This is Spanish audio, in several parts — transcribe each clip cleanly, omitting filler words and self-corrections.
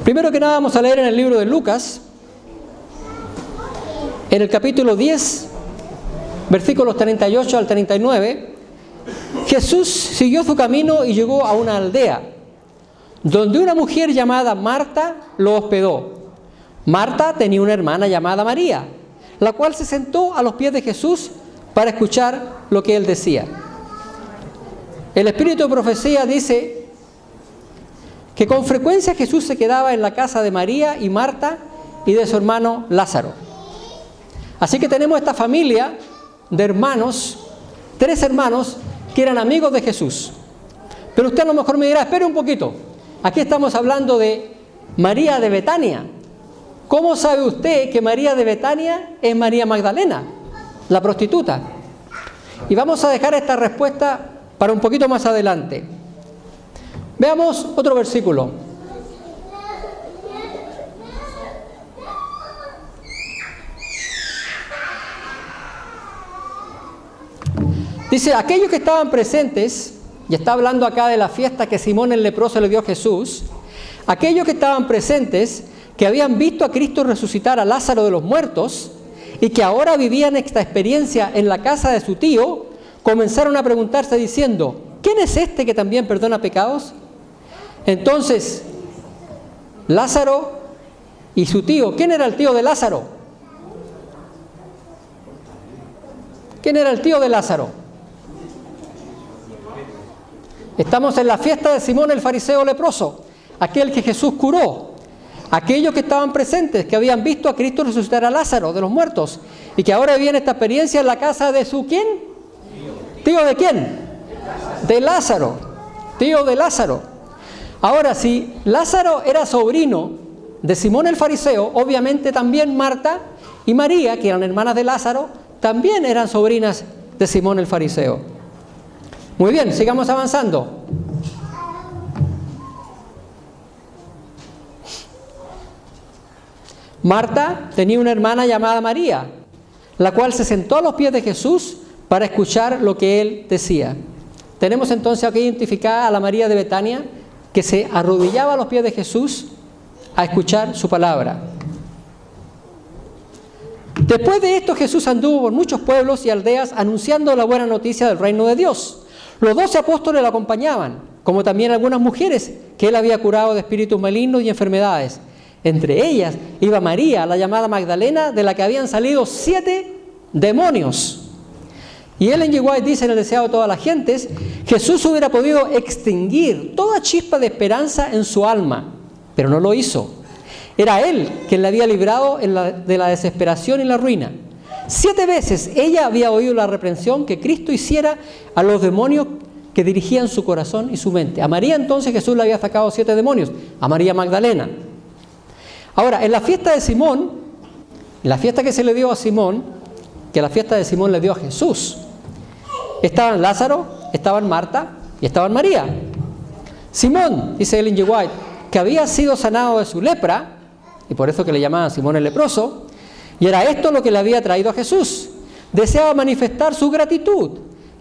Primero que nada vamos a leer en el libro de Lucas, en el capítulo 10, versículos 38 al 39, Jesús siguió su camino y llegó a una aldea, donde una mujer llamada Marta lo hospedó. Marta tenía una hermana llamada María, la cual se sentó a los pies de Jesús para escuchar lo que él decía. El espíritu de profecía dice que con frecuencia Jesús se quedaba en la casa de María y Marta y de su hermano Lázaro. Así que tenemos esta familia de hermanos, 3 hermanos que eran amigos de Jesús. Pero usted a lo mejor me dirá, espere un poquito, aquí estamos hablando de María de Betania. ¿Cómo sabe usted que María de Betania es María Magdalena, la prostituta? Y vamos a dejar esta respuesta para un poquito más adelante. Veamos otro versículo. Dice, aquellos que estaban presentes, y está hablando acá de la fiesta que Simón el leproso le dio a Jesús, aquellos que estaban presentes, que habían visto a Cristo resucitar a Lázaro de los muertos, y que ahora vivían esta experiencia en la casa de su tío, comenzaron a preguntarse diciendo, ¿quién es este que también perdona pecados? Entonces, Lázaro y su tío, ¿quién era el tío de Lázaro? ¿Quién era el tío de Lázaro? Estamos en la fiesta de Simón el fariseo leproso, aquel que Jesús curó. Aquellos que estaban presentes, que habían visto a Cristo resucitar a Lázaro de los muertos, y que ahora viene esta experiencia en la casa de su ¿quién? ¿Tío de quién? De Lázaro, tío de Lázaro. Ahora, si Lázaro era sobrino de Simón el fariseo, obviamente también Marta y María, que eran hermanas de Lázaro, también eran sobrinas de Simón el fariseo. Muy bien, sigamos avanzando. Marta tenía una hermana llamada María, la cual se sentó a los pies de Jesús para escuchar lo que él decía. Tenemos entonces aquí identificada a la María de Betania, que se arrodillaba a los pies de Jesús a escuchar su palabra. Después de esto, Jesús anduvo por muchos pueblos y aldeas anunciando la buena noticia del reino de Dios. Los 12 apóstoles lo acompañaban, como también algunas mujeres que él había curado de espíritus malignos y enfermedades. Entre ellas iba María, la llamada Magdalena, de la que habían salido 7 demonios. Y Ellen G. White dice en el Deseado de todas las gentes, Jesús hubiera podido extinguir toda chispa de esperanza en su alma, pero no lo hizo. Era él quien la había librado de la desesperación y la ruina. 7 veces ella había oído la reprensión que Cristo hiciera a los demonios que dirigían su corazón y su mente. A María entonces Jesús le había sacado 7 demonios, a María Magdalena. Ahora, en la fiesta de Simón, en la fiesta que se le dio a Simón, que la fiesta de Simón le dio a Jesús, estaban Lázaro, estaban Marta y estaban María. Simón, dice Ellen G. White, que había sido sanado de su lepra, y por eso que le llamaban Simón el leproso, y era esto lo que le había traído a Jesús. Deseaba manifestar su gratitud,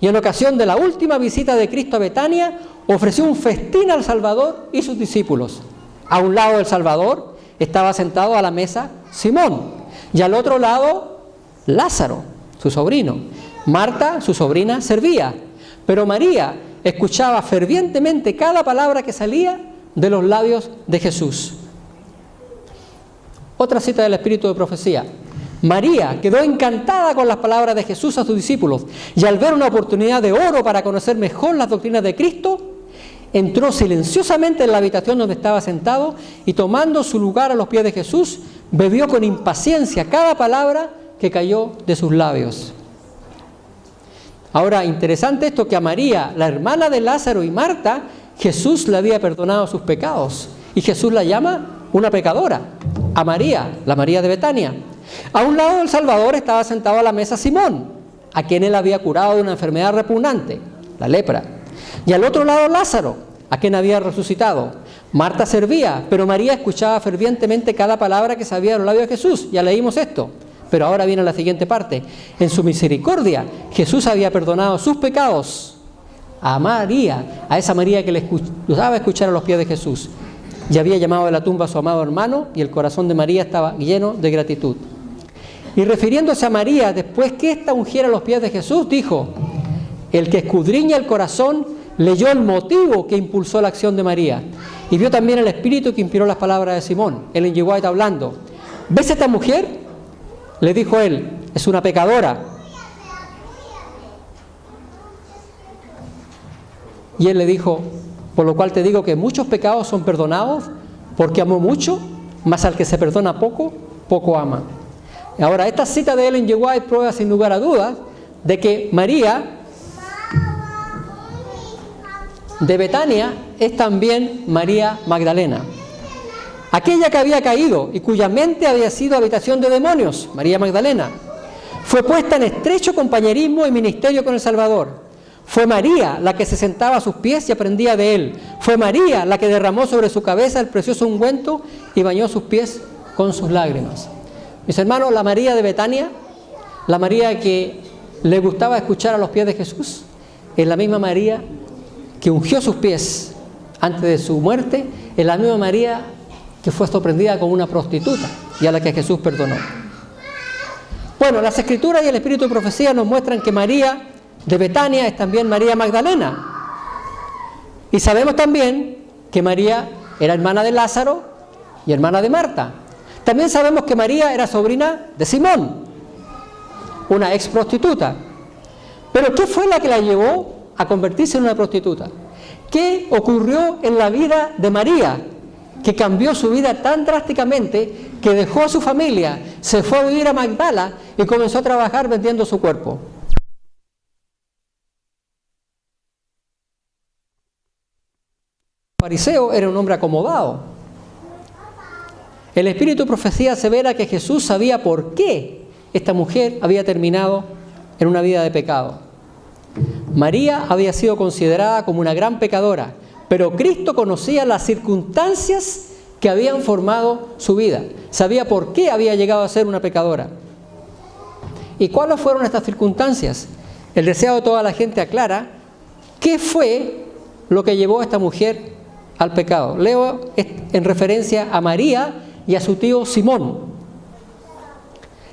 y en ocasión de la última visita de Cristo a Betania, ofreció un festín al Salvador y sus discípulos. A un lado del Salvador estaba sentado a la mesa Simón, y al otro lado Lázaro, su sobrino. Marta, su sobrina, servía, pero María escuchaba fervientemente cada palabra que salía de los labios de Jesús. Otra cita del espíritu de profecía. María quedó encantada con las palabras de Jesús a sus discípulos, y al ver una oportunidad de oro para conocer mejor las doctrinas de Cristo, entró silenciosamente en la habitación donde estaba sentado y, tomando su lugar a los pies de Jesús, bebió con impaciencia cada palabra que cayó de sus labios. Ahora, interesante esto, que a María, la hermana de Lázaro y Marta, Jesús le había perdonado sus pecados, y Jesús la llama una pecadora. A María, la María de Betania. A un lado del Salvador estaba sentado a la mesa Simón, a quien él había curado de una enfermedad repugnante, la lepra. Y al otro lado Lázaro, a quien había resucitado. Marta servía, pero María escuchaba fervientemente cada palabra que salía de los labios de Jesús. Ya leímos esto, pero ahora viene la siguiente parte. En su misericordia, Jesús había perdonado sus pecados a María, a esa María que le gustaba escuchar a los pies de Jesús. y había llamado de la tumba a su amado hermano, y el corazón de María estaba lleno de gratitud. Y refiriéndose a María, después que ésta ungiera los pies de Jesús, dijo: el que escudriña el corazón leyó el motivo que impulsó la acción de María, y vio también el espíritu que inspiró las palabras de Simón. Ellen G. White hablando: ¿ves esta mujer? Le dijo él, es una pecadora. Y él le dijo: por lo cual te digo que muchos pecados son perdonados, porque amó mucho, mas al que se perdona poco, poco ama. Ahora, esta cita de Ellen G. White prueba sin lugar a dudas de que María de Betania es también María Magdalena, aquella que había caído y cuya mente había sido habitación de demonios. María Magdalena fue puesta en estrecho compañerismo y ministerio con el Salvador. Fue María la que se sentaba a sus pies y aprendía de él. Fue María la que derramó sobre su cabeza el precioso ungüento y bañó sus pies con sus lágrimas. Mis hermanos, la María de Betania, la María que le gustaba escuchar a los pies de Jesús, es la misma María que ungió sus pies antes de su muerte, es la misma María que fue sorprendida como una prostituta y a la que Jesús perdonó. Bueno, las Escrituras y el Espíritu de Profecía nos muestran que María de Betania es también María Magdalena. Y sabemos también que María era hermana de Lázaro y hermana de Marta. También sabemos que María era sobrina de Simón, una ex prostituta. Pero ¿qué fue la que la llevó a convertirse en una prostituta? ¿Qué ocurrió en la vida de María que cambió su vida tan drásticamente que dejó a su familia, se fue a vivir a Magdala y comenzó a trabajar vendiendo su cuerpo? El fariseo era un hombre acomodado. El Espíritu de Profecía asevera que Jesús sabía por qué esta mujer había terminado en una vida de pecado. María había sido considerada como una gran pecadora, pero Cristo conocía las circunstancias que habían formado su vida. Sabía por qué había llegado a ser una pecadora. ¿Y cuáles fueron estas circunstancias? El deseo de toda la gente aclara qué fue lo que llevó a esta mujer al pecado. Leo en referencia a María y a su tío Simón.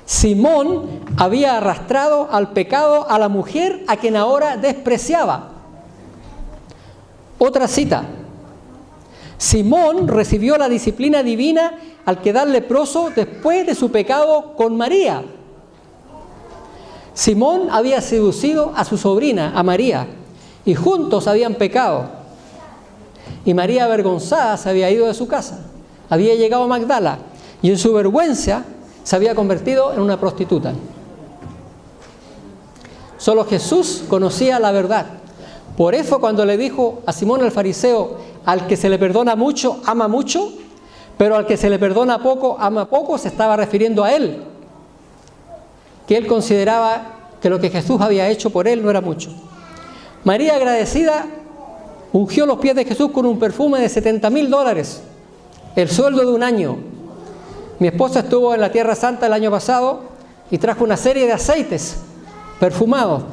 Simón había arrastrado al pecado a la mujer a quien ahora despreciaba. Otra cita: Simón recibió la disciplina divina al quedar leproso después de su pecado con María. Simón había seducido a su sobrina, a María, y juntos habían pecado. Y María, avergonzada, se había ido de su casa. Había llegado a Magdala y en su vergüenza se había convertido en una prostituta. Solo Jesús conocía la verdad. Por eso cuando le dijo a Simón el fariseo: al que se le perdona mucho, ama mucho, pero al que se le perdona poco, ama poco, se estaba refiriendo a él. Que él consideraba que lo que Jesús había hecho por él no era mucho. María, agradecida, ungió los pies de Jesús con un perfume de $70,000, el sueldo de un año. Mi esposa estuvo en la Tierra Santa el año pasado y trajo una serie de aceites perfumados.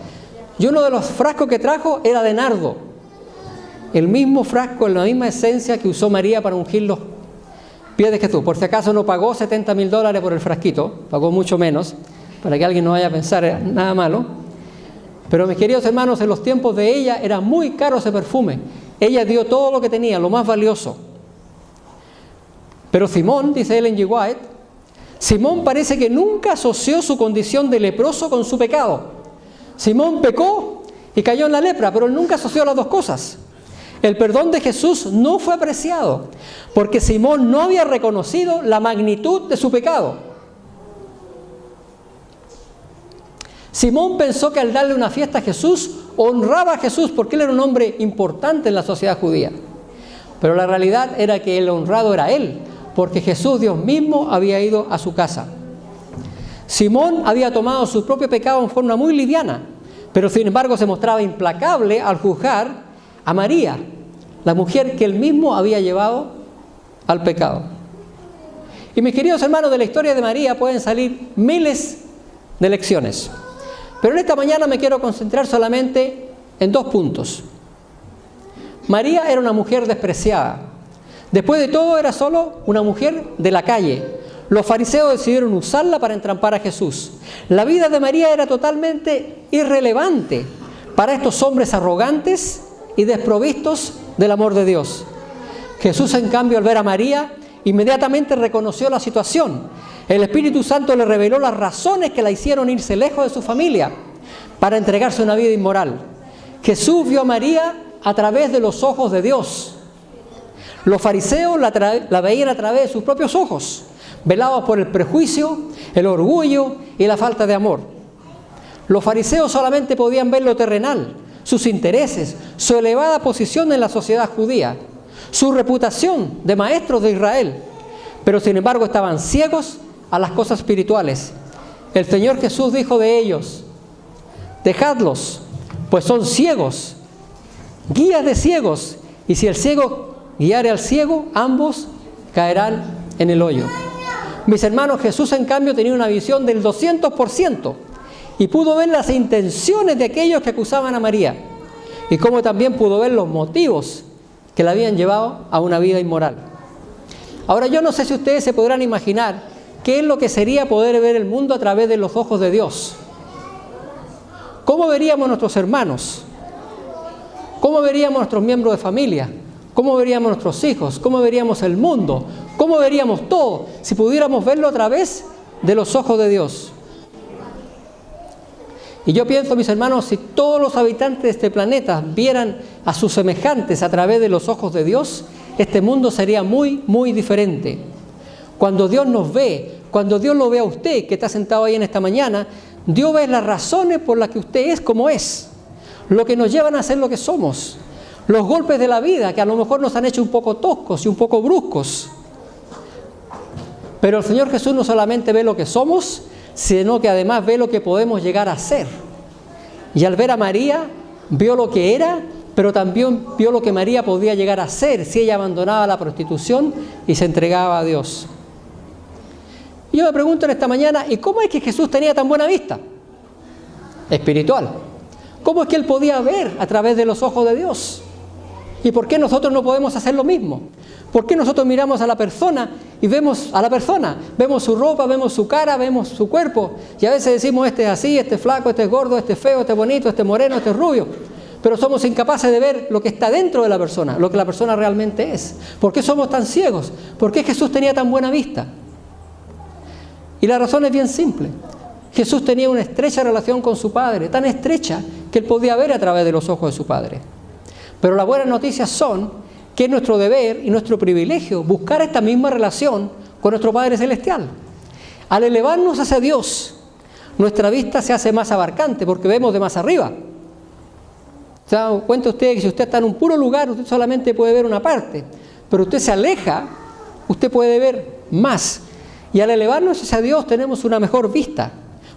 Y uno de los frascos que trajo era de nardo. El mismo frasco, la misma esencia que usó María para ungir los pies de Jesús. Por si acaso no pagó $70,000 por el frasquito, pagó mucho menos, para que alguien no vaya a pensar nada malo. Pero mis queridos hermanos, en los tiempos de ella era muy caro ese perfume. Ella dio todo lo que tenía, lo más valioso. Pero Simón, dice Ellen G. White, Simón parece que nunca asoció su condición de leproso con su pecado. Simón pecó y cayó en la lepra, pero él nunca asoció las dos cosas. El perdón de Jesús no fue apreciado porque Simón no había reconocido la magnitud de su pecado. Simón pensó que al darle una fiesta a Jesús, honraba a Jesús porque él era un hombre importante en la sociedad judía. Pero la realidad era que el honrado era él, porque Jesús, Dios mismo, había ido a su casa. Simón había tomado su propio pecado en forma muy liviana, pero sin embargo se mostraba implacable al juzgar a María, la mujer que él mismo había llevado al pecado. Y mis queridos hermanos, de la historia de María pueden salir miles de lecciones. Pero en esta mañana me quiero concentrar solamente en 2 puntos. María era una mujer despreciada. Después de todo, era solo una mujer de la calle. Los fariseos decidieron usarla para entrampar a Jesús. La vida de María era totalmente irrelevante para estos hombres arrogantes y desprovistos del amor de Dios. Jesús, en cambio, al ver a María, inmediatamente reconoció la situación. El Espíritu Santo le reveló las razones que la hicieron irse lejos de su familia para entregarse a una vida inmoral. Jesús vio a María a través de los ojos de Dios. Los fariseos la veían a través de sus propios ojos, velados por el prejuicio, el orgullo y la falta de amor. Los fariseos solamente podían ver lo terrenal, sus intereses, su elevada posición en la sociedad judía, su reputación de maestros de Israel, pero sin embargo estaban ciegos a las cosas espirituales. El Señor Jesús dijo de ellos: dejadlos, pues son ciegos, guías de ciegos, y si el ciego guiare al ciego, ambos caerán en el hoyo. Mis hermanos, Jesús en cambio tenía una visión del 200% y pudo ver las intenciones de aquellos que acusaban a María, y como también pudo ver los motivos que la habían llevado a una vida inmoral. Ahora, yo no sé si ustedes se podrán imaginar qué es lo que sería poder ver el mundo a través de los ojos de Dios. ¿Cómo veríamos a nuestros hermanos? ¿Cómo veríamos a nuestros miembros de familia? ¿Cómo veríamos a nuestros hijos? ¿Cómo veríamos el mundo? ¿Cómo veríamos todo si pudiéramos verlo a través de los ojos de Dios? Y yo pienso, mis hermanos, si todos los habitantes de este planeta vieran a sus semejantes a través de los ojos de Dios, este mundo sería muy, muy diferente. Cuando Dios nos ve, cuando Dios lo ve a usted, que está sentado ahí en esta mañana, Dios ve las razones por las que usted es como es, lo que nos llevan a ser lo que somos, los golpes de la vida que a lo mejor nos han hecho un poco toscos y un poco bruscos. Pero el Señor Jesús no solamente ve lo que somos, sino que además ve lo que podemos llegar a ser. Y al ver a María, vio lo que era, pero también vio lo que María podía llegar a ser si ella abandonaba la prostitución y se entregaba a Dios. Y yo me pregunto en esta mañana, ¿y cómo es que Jesús tenía tan buena vista espiritual? ¿Cómo es que Él podía ver a través de los ojos de Dios? ¿Y por qué nosotros no podemos hacer lo mismo? ¿Por qué nosotros miramos a la persona y vemos a la persona? Vemos su ropa, vemos su cara, vemos su cuerpo. Y a veces decimos, este es así, este es flaco, este es gordo, este es feo, este es bonito, este es moreno, este es rubio. Pero somos incapaces de ver lo que está dentro de la persona, lo que la persona realmente es. ¿Por qué somos tan ciegos? ¿Por qué Jesús tenía tan buena vista? Y la razón es bien simple. Jesús tenía una estrecha relación con su Padre, tan estrecha que Él podía ver a través de los ojos de su Padre. Pero las buenas noticias son que es nuestro deber y nuestro privilegio buscar esta misma relación con nuestro Padre Celestial. Al elevarnos hacia Dios, nuestra vista se hace más abarcante porque vemos de más arriba. ¿Se da cuenta usted que si usted está en un puro lugar, usted solamente puede ver una parte? Pero usted se aleja, usted puede ver más. Y al elevarnos hacia Dios tenemos una mejor vista.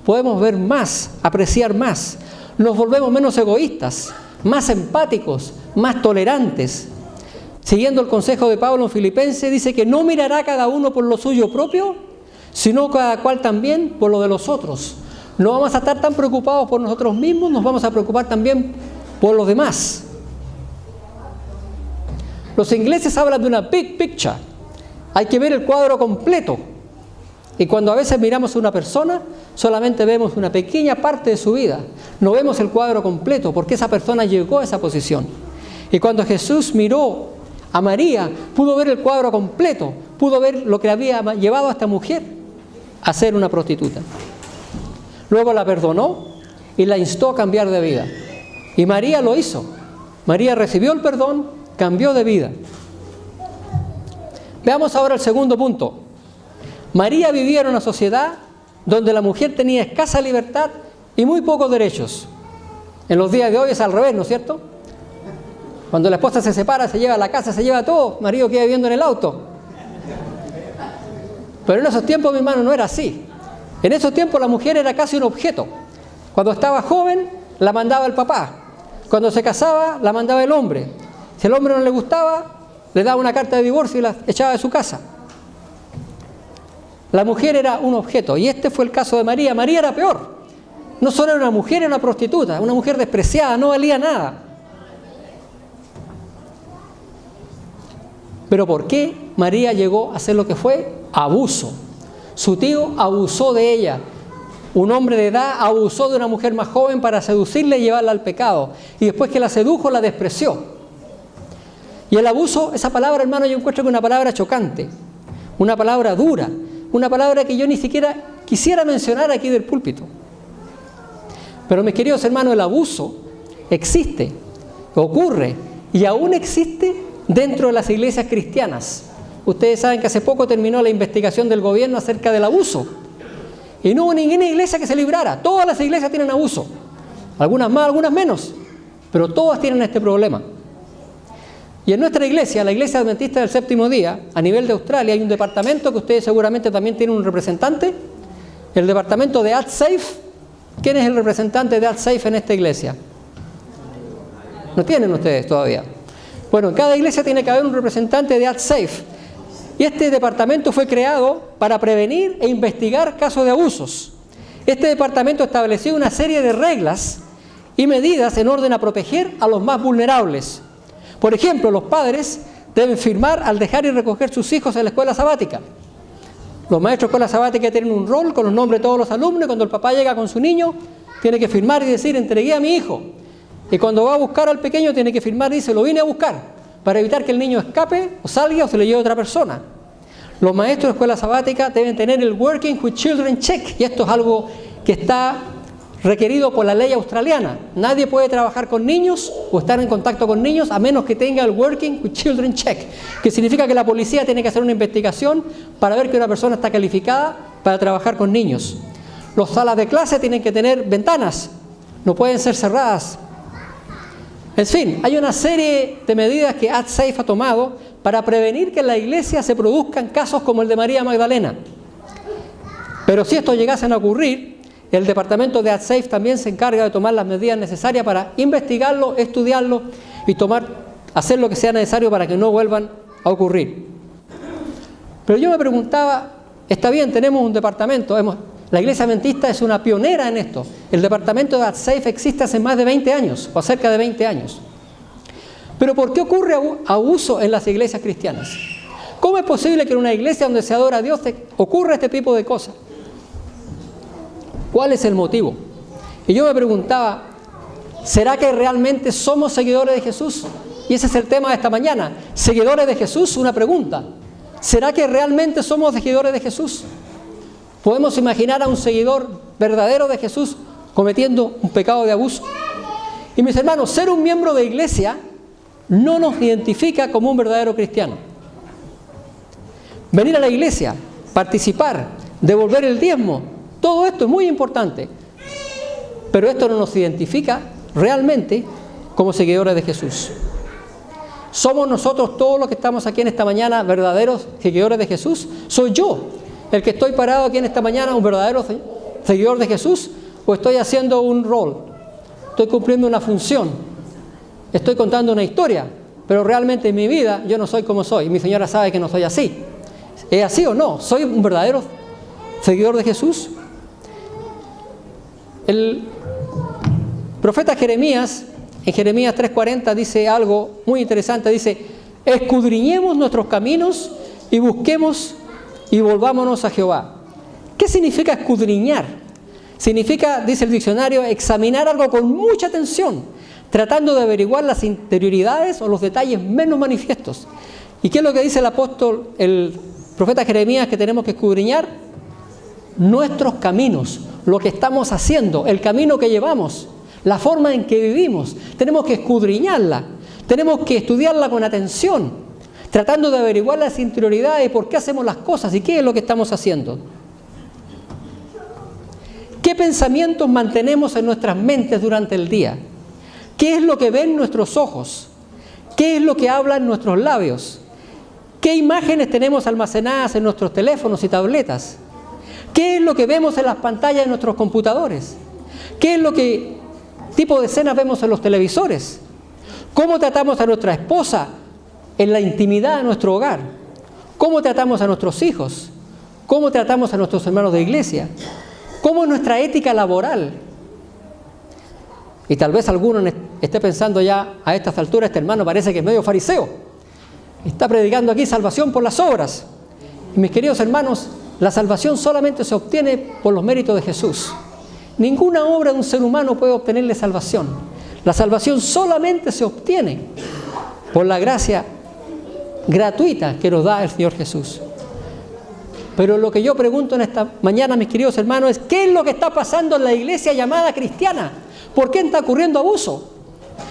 Podemos ver más, apreciar más. Nos volvemos menos egoístas, más empáticos, más tolerantes. Siguiendo el consejo de Pablo en Filipenses, dice que no mirará cada uno por lo suyo propio, sino cada cual también por lo de los otros. No vamos a estar tan preocupados por nosotros mismos, nos vamos a preocupar también por los demás. Los ingleses hablan de una big picture. Hay que ver el cuadro completo. Y cuando a veces miramos a una persona, solamente vemos una pequeña parte de su vida. No vemos el cuadro completo, porque esa persona llegó a esa posición. Y cuando Jesús miró a María, pudo ver el cuadro completo, pudo ver lo que había llevado a esta mujer a ser una prostituta. Luego la perdonó y la instó a cambiar de vida. Y María lo hizo. María recibió el perdón, cambió de vida. Veamos ahora el segundo punto. María vivía en una sociedad donde la mujer tenía escasa libertad y muy pocos derechos. En los días de hoy es al revés, ¿no es cierto? Cuando la esposa se separa, se lleva a la casa, se lleva todo, el marido queda viviendo en el auto. Pero en esos tiempos, mi hermano, no era así. En esos tiempos la mujer era casi un objeto. Cuando estaba joven, la mandaba el papá. Cuando se casaba, la mandaba el hombre. Si el hombre no le gustaba, le daba una carta de divorcio y la echaba de su casa. La mujer era un objeto, y este fue el caso de María. María era peor. No solo era una mujer, era una prostituta, una mujer despreciada, no valía nada. Pero ¿por qué María llegó a hacer lo que fue? Abuso. Su tío abusó de ella. Un hombre de edad abusó de una mujer más joven para seducirla y llevarla al pecado. Y después que la sedujo, la despreció. Y el abuso, esa palabra, hermano, yo encuentro que es una palabra chocante, una palabra dura, una palabra que yo ni siquiera quisiera mencionar aquí del púlpito. Pero mis queridos hermanos, el abuso existe, ocurre y aún existe dentro de las iglesias cristianas. Ustedes saben que hace poco terminó la investigación del gobierno acerca del abuso. Y no hubo ninguna iglesia que se librara. Todas las iglesias tienen abuso. Algunas más, algunas menos. Pero todas tienen este problema. Y en nuestra iglesia, la Iglesia Adventista del Séptimo Día, a nivel de Australia, hay un departamento que ustedes seguramente también tienen un representante. El departamento de AdSafe. ¿Quién es el representante de AdSafe en esta iglesia? ¿No tienen ustedes todavía? Bueno, en cada iglesia tiene que haber un representante de AdSafe. Y este departamento fue creado para prevenir e investigar casos de abusos. Este departamento estableció una serie de reglas y medidas en orden a proteger a los más vulnerables. Por ejemplo, los padres deben firmar al dejar y recoger sus hijos en la escuela sabática. Los maestros de escuela sabática tienen un rol con los nombres de todos los alumnos y cuando el papá llega con su niño, tiene que firmar y decir, entregué a mi hijo. Y cuando va a buscar al pequeño, tiene que firmar y dice, lo vine a buscar, para evitar que el niño escape o salga o se le lleve a otra persona. Los maestros de escuela sabática deben tener el Working with Children Check, y esto es algo que está requerido por la ley australiana. Nadie puede trabajar con niños o estar en contacto con niños a menos que tenga el Working with Children Check, que significa que la policía tiene que hacer una investigación para ver que una persona está calificada para trabajar con niños. Las salas de clase tienen que tener ventanas, no pueden ser cerradas. En fin, hay una serie de medidas que AdSafe ha tomado para prevenir que en la iglesia se produzcan casos como el de María Magdalena. Pero si esto llegase a ocurrir, el departamento de AdSafe también se encarga de tomar las medidas necesarias para investigarlo, estudiarlo y hacer lo que sea necesario para que no vuelvan a ocurrir. Pero yo me preguntaba, está bien, tenemos un departamento, la Iglesia Adventista es una pionera en esto. El departamento de AdSafe existe hace más de 20 años, o cerca de 20 años. Pero ¿por qué ocurre abuso en las iglesias cristianas? ¿Cómo es posible que en una iglesia donde se adora a Dios ocurra este tipo de cosas? ¿Cuál es el motivo? Y yo me preguntaba, ¿será que realmente somos seguidores de Jesús? Y ese es el tema de esta mañana. ¿Seguidores de Jesús? Una pregunta. ¿Será que realmente somos seguidores de Jesús? ¿Podemos imaginar a un seguidor verdadero de Jesús cometiendo un pecado de abuso? Y mis hermanos, ser un miembro de iglesia no nos identifica como un verdadero cristiano. Venir a la iglesia, participar, devolver el diezmo, todo esto es muy importante. Pero esto no nos identifica realmente como seguidores de Jesús. ¿Somos nosotros todos los que estamos aquí en esta mañana verdaderos seguidores de Jesús? ¿Soy yo el que estoy parado aquí en esta mañana un verdadero seguidor de Jesús? ¿O estoy haciendo un rol? Estoy cumpliendo una función. Estoy contando una historia. Pero realmente en mi vida yo no soy como soy. Y mi señora sabe que no soy así. ¿Es así o no? ¿Soy un verdadero seguidor de Jesús? El profeta Jeremías, en Jeremías 3:40, dice algo muy interesante. Dice, escudriñemos nuestros caminos y busquemos y volvámonos a Jehová. ¿Qué significa escudriñar? Significa, dice el diccionario, examinar algo con mucha atención, tratando de averiguar las interioridades o los detalles menos manifiestos. ¿Y qué es lo que dice el profeta Jeremías que tenemos que escudriñar? Nuestros caminos, lo que estamos haciendo, el camino que llevamos, la forma en que vivimos. Tenemos que escudriñarla, tenemos que estudiarla con atención, tratando de averiguar las interioridades, por qué hacemos las cosas y qué es lo que estamos haciendo. ¿Qué pensamientos mantenemos en nuestras mentes durante el día? ¿Qué es lo que ven nuestros ojos? ¿Qué es lo que hablan nuestros labios? ¿Qué imágenes tenemos almacenadas en nuestros teléfonos y tabletas? ¿Qué es lo que vemos en las pantallas de nuestros computadores? ¿Qué es lo que tipo de escenas vemos en los televisores? ¿Cómo tratamos a nuestra esposa en la intimidad de nuestro hogar? ¿Cómo tratamos a nuestros hijos? ¿Cómo tratamos a nuestros hermanos de iglesia? ¿Cómo es nuestra ética laboral? Y tal vez alguno esté pensando ya a estas alturas, este hermano parece que es medio fariseo. Está predicando aquí salvación por las obras. Y mis queridos hermanos, la salvación solamente se obtiene por los méritos de Jesús. Ninguna obra de un ser humano puede obtenerle salvación. La salvación solamente se obtiene por la gracia gratuita que nos da el Señor Jesús. Pero lo que yo pregunto en esta mañana, mis queridos hermanos, es ¿qué es lo que está pasando en la iglesia llamada cristiana? ¿Por qué está ocurriendo abuso?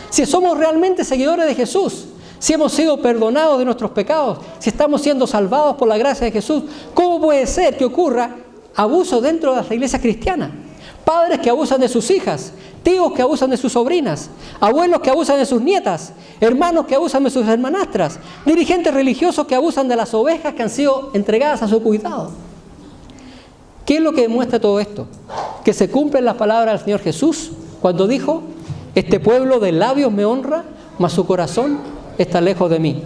Si somos realmente seguidores de Jesús, si hemos sido perdonados de nuestros pecados, si estamos siendo salvados por la gracia de Jesús, ¿cómo puede ser que ocurra abuso dentro de las iglesias cristianas? Padres que abusan de sus hijas, tíos que abusan de sus sobrinas, abuelos que abusan de sus nietas, hermanos que abusan de sus hermanastras, dirigentes religiosos que abusan de las ovejas que han sido entregadas a su cuidado. ¿Qué es lo que demuestra todo esto? Que se cumplen las palabras del Señor Jesús cuando dijo: este pueblo de labios me honra, mas su corazón está lejos de mí.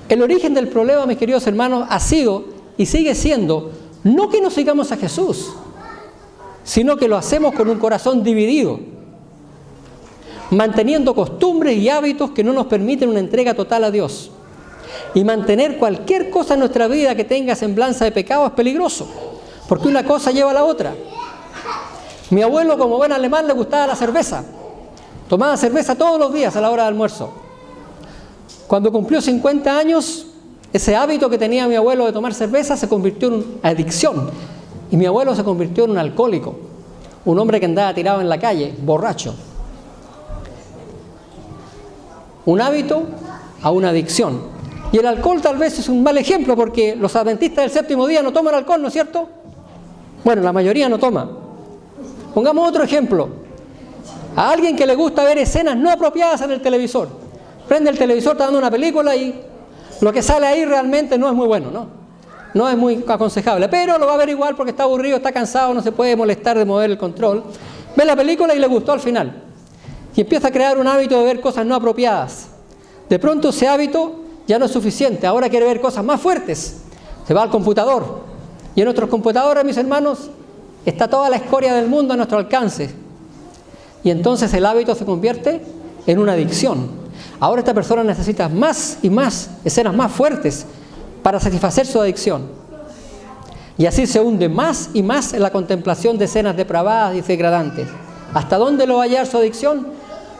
El origen del problema, mis queridos hermanos, ha sido y sigue siendo no que no sigamos a Jesús, sino que lo hacemos con un corazón dividido, manteniendo costumbres y hábitos que no nos permiten una entrega total a Dios. Y mantener cualquier cosa en nuestra vida que tenga semblanza de pecado es peligroso, porque una cosa lleva a la otra. Mi abuelo, como buen alemán, le gustaba la cerveza. Tomaba cerveza todos los días a la hora de almuerzo. Cuando cumplió 50 años, ese hábito que tenía mi abuelo de tomar cerveza se convirtió en una adicción. Y mi abuelo se convirtió en un alcohólico, un hombre que andaba tirado en la calle, borracho. Un hábito a una adicción. Y el alcohol tal vez es un mal ejemplo, porque los adventistas del séptimo día no toman alcohol, ¿no es cierto? Bueno, la mayoría no toma. Pongamos otro ejemplo. A alguien que le gusta ver escenas no apropiadas en el televisor. Prende el televisor, está dando una película y lo que sale ahí realmente no es muy bueno, ¿no? No es muy aconsejable, pero lo va a ver igual porque está aburrido, está cansado, no se puede molestar de mover el control. Ve la película y le gustó al final. Y empieza a crear un hábito de ver cosas no apropiadas. De pronto ese hábito ya no es suficiente, ahora quiere ver cosas más fuertes. Se va al computador. Y en nuestros computadores, mis hermanos, está toda la escoria del mundo a nuestro alcance. Y entonces el hábito se convierte en una adicción. Ahora esta persona necesita más y más escenas más fuertes para satisfacer su adicción. Y así se hunde más y más en la contemplación de escenas depravadas y degradantes. ¿Hasta dónde lo va a llevar su adicción?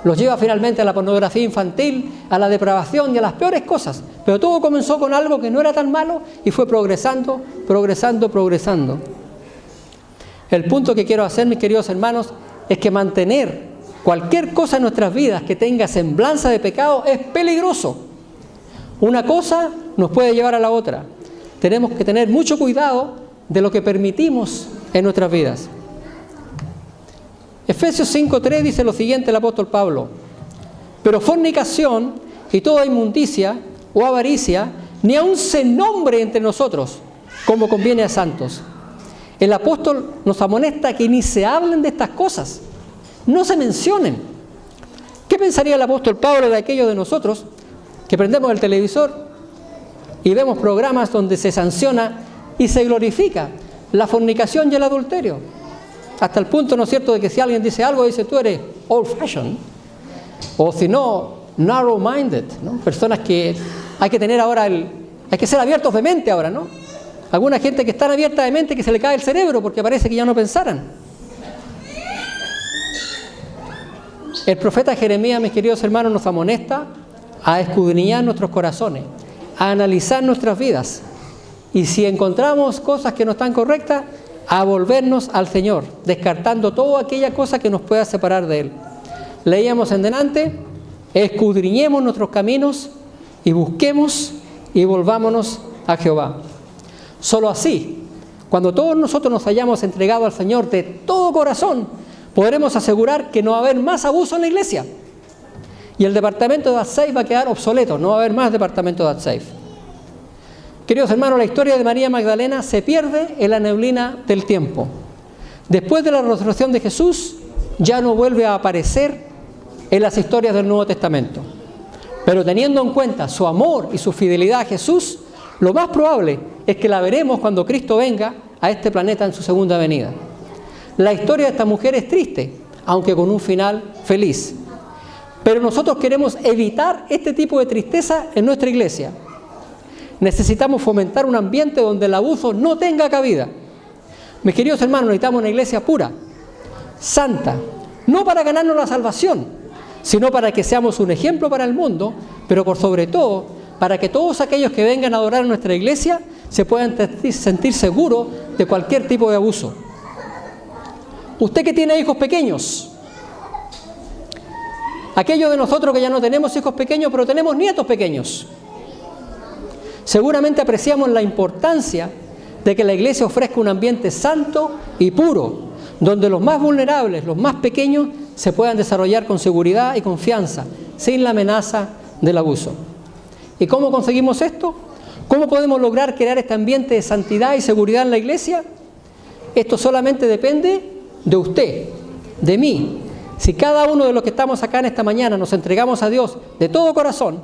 Los lleva finalmente a la pornografía infantil, a la depravación y a las peores cosas. Pero todo comenzó con algo que no era tan malo y fue progresando, progresando, progresando. El punto que quiero hacer, mis queridos hermanos, es que mantener cualquier cosa en nuestras vidas que tenga semblanza de pecado es peligroso. Una cosa nos puede llevar a la otra. Tenemos que tener mucho cuidado de lo que permitimos en nuestras vidas. Efesios 5:3 dice lo siguiente el apóstol Pablo: pero fornicación y toda inmundicia o avaricia ni aun se nombre entre nosotros, como conviene a santos. El apóstol nos amonesta que ni se hablen de estas cosas, no se mencionen. ¿Qué pensaría el apóstol Pablo de aquellos de nosotros que prendemos el televisor y vemos programas donde se sanciona y se glorifica la fornicación y el adulterio? Hasta el punto, ¿no es cierto?, de que si alguien dice algo, dice tú eres old fashioned, o si no, narrow minded, ¿no? Personas que hay que tener ahora hay que ser abiertos de mente ahora, ¿no? Alguna gente que está abierta de mente que se le cae el cerebro porque parece que ya no pensaran. El profeta Jeremías, mis queridos hermanos, nos amonesta a escudriñar nuestros corazones, a analizar nuestras vidas. Y si encontramos cosas que no están correctas, a volvernos al Señor, descartando toda aquella cosa que nos pueda separar de Él. Leíamos en delante: escudriñemos nuestros caminos y busquemos y volvámonos a Jehová. Solo así, cuando todos nosotros nos hayamos entregado al Señor de todo corazón, podremos asegurar que no va a haber más abuso en la iglesia. Y el departamento de AdSafe va a quedar obsoleto, no va a haber más departamento de AdSafe. Queridos hermanos, la historia de María Magdalena se pierde en la neblina del tiempo. Después de la resurrección de Jesús, ya no vuelve a aparecer en las historias del Nuevo Testamento. Pero teniendo en cuenta su amor y su fidelidad a Jesús, lo más probable es que la veremos cuando Cristo venga a este planeta en su segunda venida. La historia de esta mujer es triste, aunque con un final feliz. Pero nosotros queremos evitar este tipo de tristeza en nuestra iglesia. Necesitamos fomentar un ambiente donde el abuso no tenga cabida. Mis queridos hermanos, necesitamos una iglesia pura, santa, no para ganarnos la salvación, sino para que seamos un ejemplo para el mundo, pero por sobre todo, para que todos aquellos que vengan a adorar en nuestra iglesia se puedan sentir seguros de cualquier tipo de abuso. Usted que tiene hijos pequeños, aquellos de nosotros que ya no tenemos hijos pequeños, pero tenemos nietos pequeños, seguramente apreciamos la importancia de que la iglesia ofrezca un ambiente santo y puro, donde los más vulnerables, los más pequeños, se puedan desarrollar con seguridad y confianza, sin la amenaza del abuso. ¿Y cómo conseguimos esto? ¿Cómo podemos lograr crear este ambiente de santidad y seguridad en la iglesia? Esto solamente depende de usted, de mí. Si cada uno de los que estamos acá en esta mañana nos entregamos a Dios de todo corazón,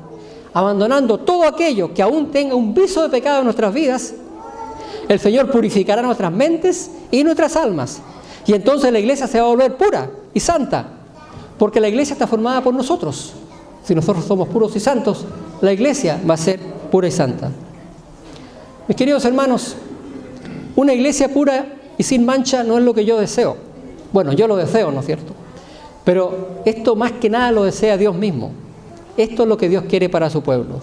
abandonando todo aquello que aún tenga un viso de pecado en nuestras vidas, el Señor purificará nuestras mentes y nuestras almas. Y entonces la iglesia se va a volver pura y santa, porque la iglesia está formada por nosotros. Si nosotros somos puros y santos, la iglesia va a ser pura y santa. Mis queridos hermanos, una iglesia pura y sin mancha no es lo que yo deseo. Bueno, yo lo deseo, ¿no es cierto? Pero esto más que nada lo desea Dios mismo. Esto es lo que Dios quiere para su pueblo.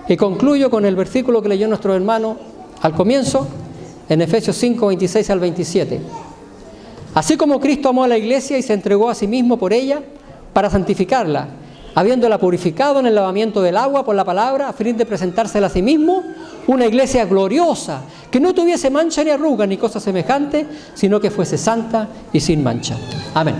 Y concluyo con el versículo que leyó nuestro hermano al comienzo, en Efesios 5, 26 al 27. Así como Cristo amó a la iglesia y se entregó a sí mismo por ella para santificarla, habiéndola purificado en el lavamiento del agua por la palabra, a fin de presentársela a sí mismo, una iglesia gloriosa, que no tuviese mancha ni arruga ni cosa semejante, sino que fuese santa y sin mancha. Amén.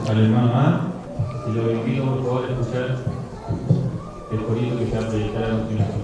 Al hermano A, y lo invito por favor a escuchar el corito que se va a predicar a continuación.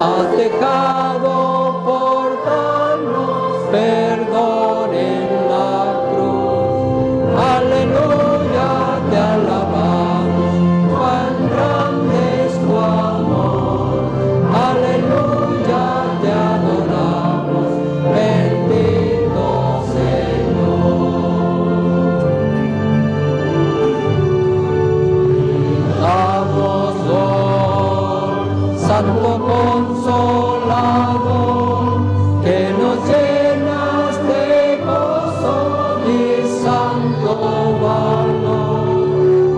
Has dejado por darnos perdón en la cruz. Aleluya, te alabamos, cuán grande es tu amor. Aleluya, te adoramos, bendito Señor. Damos, Santo Consolador, que nos llenas de gozo y santo valor.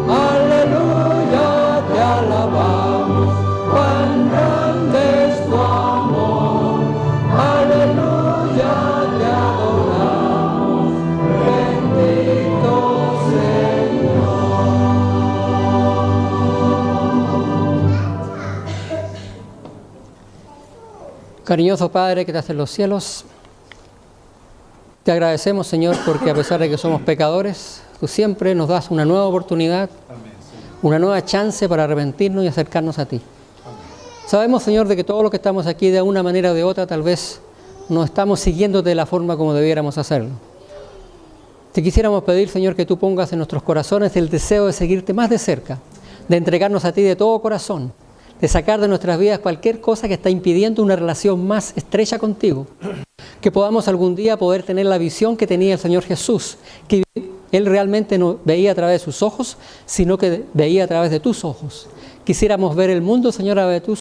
Aleluya, te alabamos, cuán grande es tu amor. Aleluya, te adoramos, bendito Señor. Cariñoso Padre que estás en los cielos, te agradecemos, Señor, porque a pesar de que somos pecadores, tú siempre nos das una nueva oportunidad, una nueva chance para arrepentirnos y acercarnos a ti. Sabemos, Señor, de que todos los que estamos aquí de una manera o de otra tal vez no estamos siguiéndote de la forma como debiéramos hacerlo. Te quisiéramos pedir, Señor, que tú pongas en nuestros corazones el deseo de seguirte más de cerca, de entregarnos a ti de todo corazón, de sacar de nuestras vidas cualquier cosa que está impidiendo una relación más estrecha contigo. que podamos algún día poder tener la visión que tenía el Señor Jesús, que Él realmente no veía a través de sus ojos, sino que veía a través de tus ojos. Quisiéramos ver el mundo, Señor, a través de tus